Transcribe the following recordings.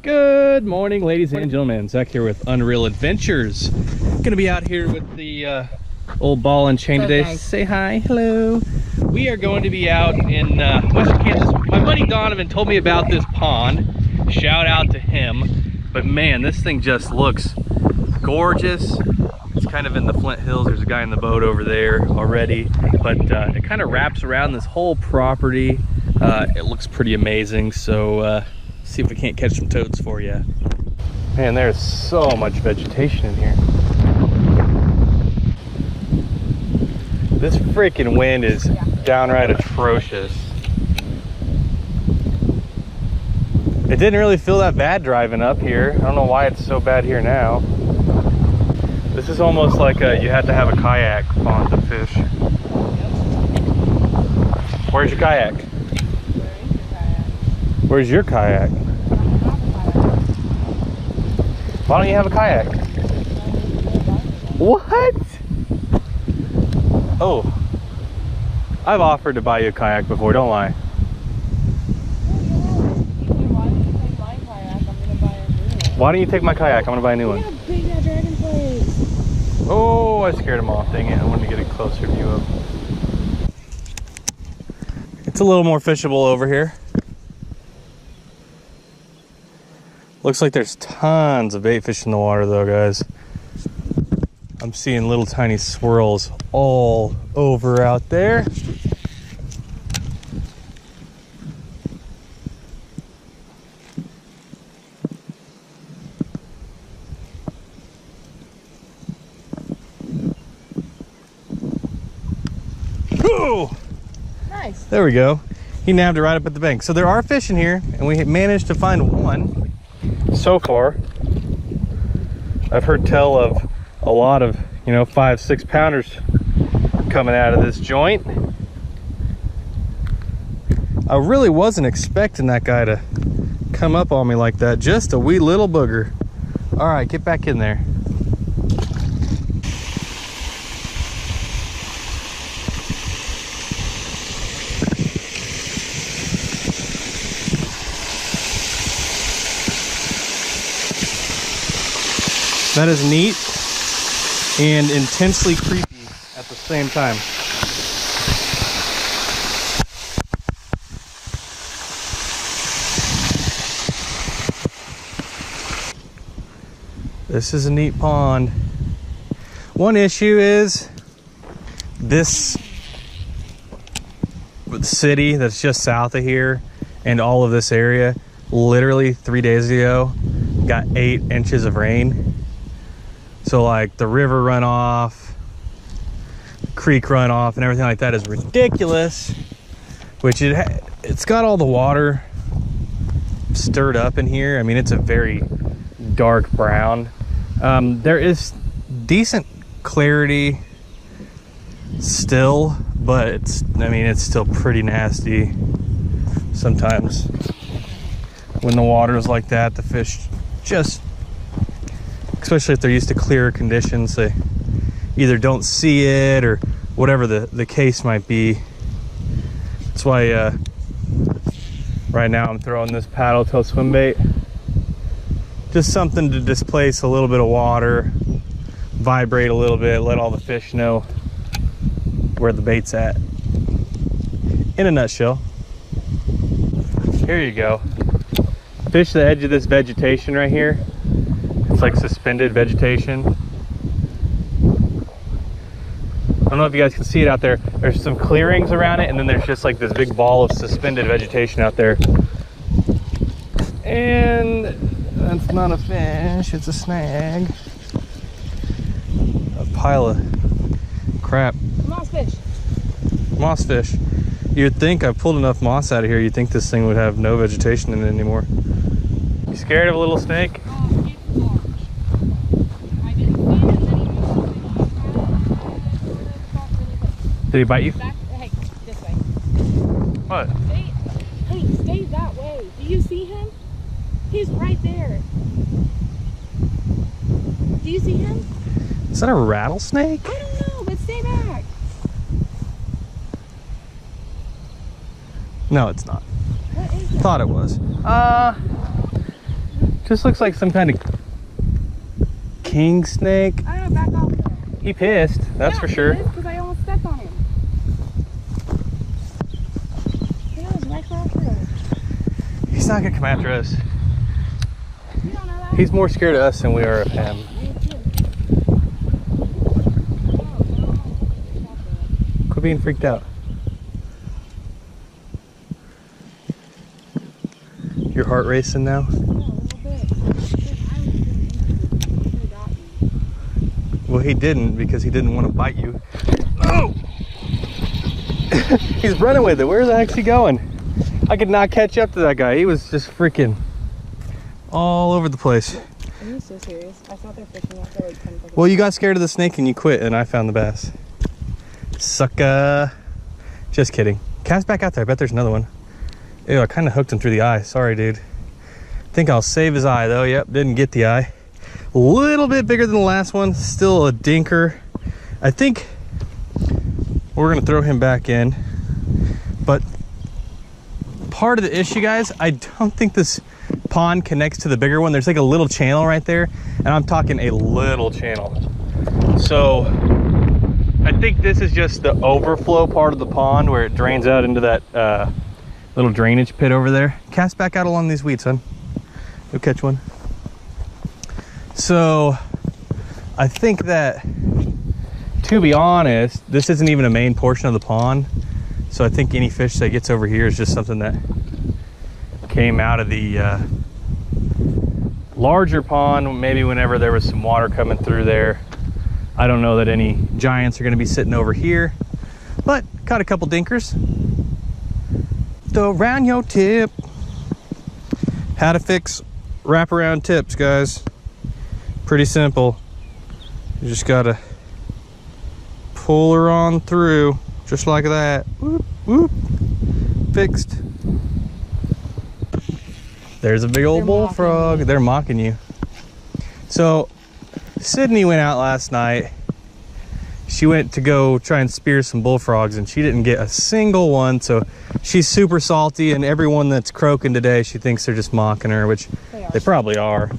Good morning, ladies and gentlemen. Zach here with Unreal Adventures. Gonna be out here with the old ball and chain today. Guys. Say hi, hello. We are going to be out in Western Kansas. My buddy Donovan told me about this pond. Shout out to him. But man, this thing just looks gorgeous. It's kind of in the Flint Hills. There's a guy in the boat over there already. But it kind of wraps around this whole property. It looks pretty amazing. So see if we can't catch some toads for you. Man, there's so much vegetation in here. This freaking wind is downright atrocious. It didn't really feel that bad driving up here. I don't know why it's so bad here now. This is almost like you had to have a kayak pond to fish. Where's your kayak? Where's your kayak? Why don't you have a kayak? What? Oh, I've offered to buy you a kayak before, don't lie. Why don't you take my kayak? I'm gonna buy a new one. Look how big that dragonfly is. Oh, I scared him off. Dang it, I wanted to get a closer view of. It's a little more fishable over here. Looks like there's tons of bait fish in the water though, guys. I'm seeing little tiny swirls all over out there. Oh! Nice. There we go. He nabbed it right up at the bank. So there are fish in here, and we managed to find one. So far, I've heard tell of a lot of, 5-6 pounders coming out of this joint. I really wasn't expecting that guy to come up on me like that. Just a wee little booger. All right, get back in there. That is neat and intensely creepy at the same time. This is a neat pond. One issue is this city that's just south of here and all of this area, literally 3 days ago, got 8 inches of rain. So like the river runoff, creek runoff, and everything like that is ridiculous. Which it's got all the water stirred up in here. I mean, it's a very dark brown. There is decent clarity still, but it's still pretty nasty. Sometimes when the water is like that, the fish just, especially if they're used to clearer conditions, they either don't see it or whatever the case might be. That's why right now I'm throwing this paddle tail swim bait. Just something to displace a little bit of water, vibrate a little bit, let all the fish know where the bait's at. In a nutshell. Here you go. Fish the edge of this vegetation right here. It's like suspended vegetation. I don't know if you guys can see it out there. There's some clearings around it, and then there's just like this big ball of suspended vegetation out there. And that's not a fish, it's a snag. A pile of crap. Moss fish. Moss fish. You'd think I've pulled enough moss out of here, you'd think this thing would have no vegetation in it anymore. You scared of a little snake? Did he bite you? Hey, this way. What? Stay that way. Do you see him? He's right there. Do you see him? Is that a rattlesnake? I don't know, but stay back. No, it's not. What is it? Thought it was. Just looks like some kind of king snake. I don't know, back off though. He pissed, that's for sure. Because I almost stepped on him. He was right across the road. He's not gonna come after us. You don't know that? He's more scared of us than we are of him. Quit being freaked out. Your heart racing now? Yeah, a little bit. Well, he didn't because he didn't want to bite you. Oh! He's running with it. Where's the heck's he going? I could not catch up to that guy. He was just freaking all over the place. Are you so serious? I thought they're fishing after like 10 seconds. Well, you got scared of the snake and you quit, and I found the bass. Sucker. Just kidding. Cast back out there. I bet there's another one. Ew, I kind of hooked him through the eye. Sorry, dude. Think I'll save his eye, though. Yep, didn't get the eye. A little bit bigger than the last one. Still a dinker. I think we're going to throw him back in. But part of the issue, guys, I don't think this pond connects to the bigger one. There's like a little channel right there. And I'm talking a little channel. So I think this is just the overflow part of the pond where it drains out into that little drainage pit over there. Cast back out along these weeds, son. You'll catch one. So I think that, to be honest, this isn't even a main portion of the pond. So I think any fish that gets over here is just something that came out of the larger pond, maybe whenever there was some water coming through there. I don't know that any giants are going to be sitting over here, but caught a couple dinkers. Throw around your tip. How to fix wraparound tips, guys. Pretty simple. You just gotta pull her on through, just like that. Whoop, whoop. Fixed. There's a big old bullfrog. They're mocking you. So Sydney went out last night. She went to go try and spear some bullfrogs and she didn't get a single one. So she's super salty, and everyone that's croaking today, she thinks they're just mocking her, which they probably are.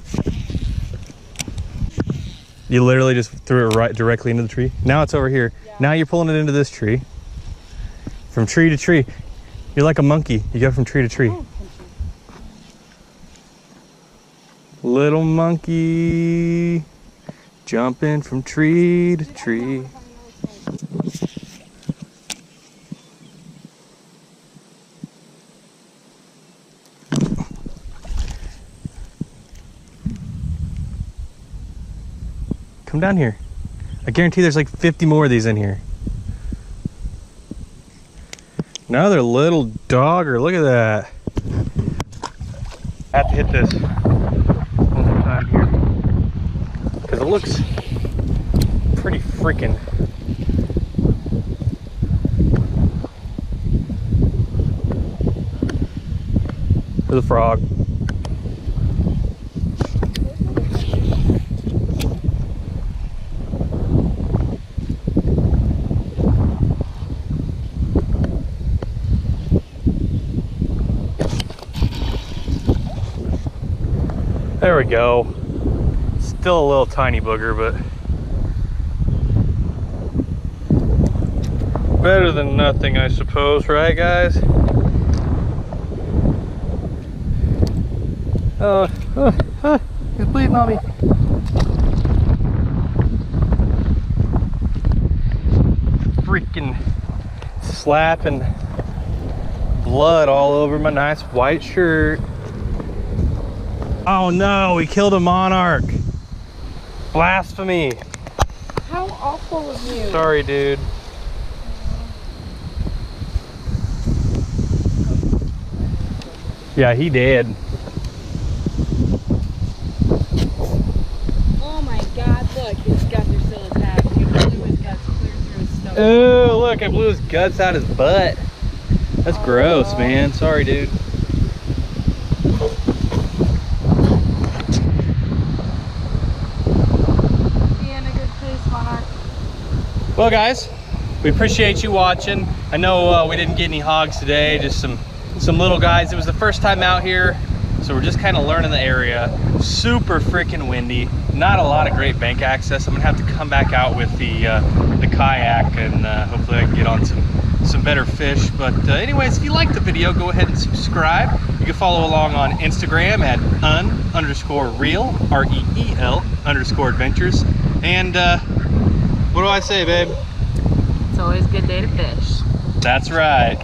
You literally just threw it right directly into the tree. Now it's over here. Yeah. Now you're pulling it into this tree. From tree to tree. You're like a monkey. You go from tree to tree. Oh, little monkey jumping from tree to tree. Come down here. I guarantee there's like 50 more of these in here. Another little dogger. Look at that. I have to hit this one more time here because it looks pretty freaking. There's a frog. There we go. Still a little tiny booger, but better than nothing, I suppose, right, guys? He's bleeding on me. Freaking slapping blood all over my nice white shirt. Oh no, we killed a monarch. Blasphemy. How awful of you. Sorry, dude. Yeah, he did. Oh my god, look, his guts are still attached. You blew his guts clear through his stomach. Oh, look, I blew his guts out his butt. That's gross, man. Sorry, dude. Well, guys, we appreciate you watching. I know we didn't get any hogs today, just some little guys. It was the first time out here, So we're just kind of learning the area. Super freaking windy. Not a lot of great bank access. I'm gonna have to come back out with the kayak, and hopefully I can get on some better fish. But anyways, if you liked the video, go ahead and subscribe. You can follow along on Instagram at _reel, REEL_adventures. And what do I say, babe? It's always a good day to fish. That's right.